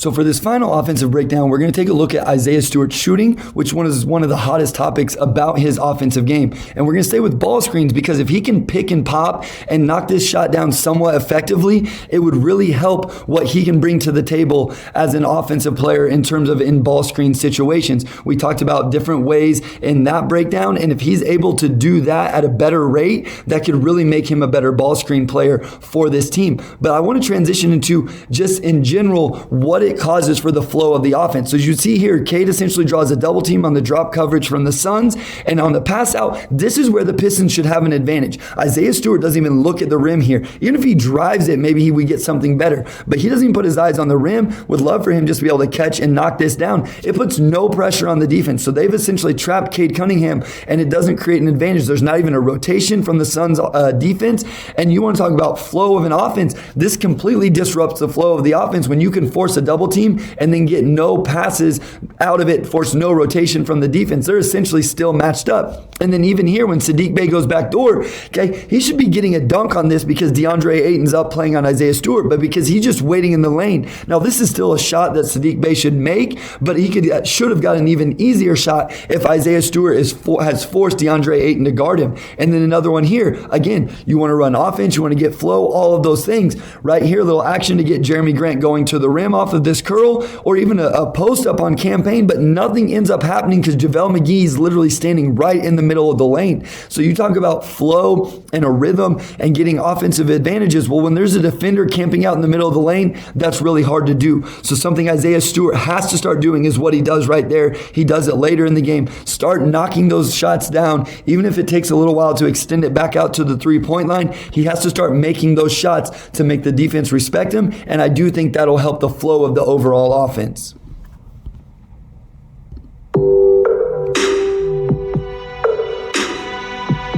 So for this final offensive breakdown, we're going to take a look at Isaiah Stewart's shooting, which is one of the hottest topics about his offensive game. And we're going to stay with ball screens because if he can pick and pop and knock this shot down somewhat effectively, it would really help what he can bring to the table as an offensive player in terms of in ball screen situations. We talked about different ways in that breakdown, and if he's able to do that at a better rate, that could really make him a better ball screen player for this team. But I want to transition into just in general what it causes for the flow of the offense. So as you see here, Cade essentially draws a double team on the drop coverage from the Suns, and on the pass out, this is where the Pistons should have an advantage. Isaiah Stewart doesn't even look at the rim here. Even if he drives it, maybe he would get something better, but he doesn't even put his eyes on the rim. Would love for him just to be able to catch and knock this down. It puts no pressure on the defense. So they've essentially trapped Cade Cunningham, and it doesn't create an advantage. There's not even a rotation from the Suns defense, and you want to talk about flow of an offense. This completely disrupts the flow of the offense when you can force a double team and then get no passes out of it, force no rotation from the defense. They're essentially still matched up. And then even here when Saddiq Bey goes back door, okay, he should be getting a dunk on this because DeAndre Ayton's up playing on Isaiah Stewart, but because he's just waiting in the lane. Now this is still a shot that Saddiq Bey should make, but he should have got an even easier shot if Isaiah Stewart has forced DeAndre Ayton to guard him. And then another one here. Again, you want to run offense, you want to get flow, all of those things. Right here, a little action to get Jeremy Grant going to the rim off of this curl, or even a post up on campaign, but nothing ends up happening because JaVale McGee is literally standing right in the middle of the lane. So you talk about flow and a rhythm and getting offensive advantages. Well, when there's a defender camping out in the middle of the lane, that's really hard to do. So something Isaiah Stewart has to start doing is what he does right there. He does it later in the game. Start knocking those shots down. Even if it takes a little while to extend it back out to the three-point line, he has to start making those shots to make the defense respect him. And I do think that'll help the flow of the overall offense.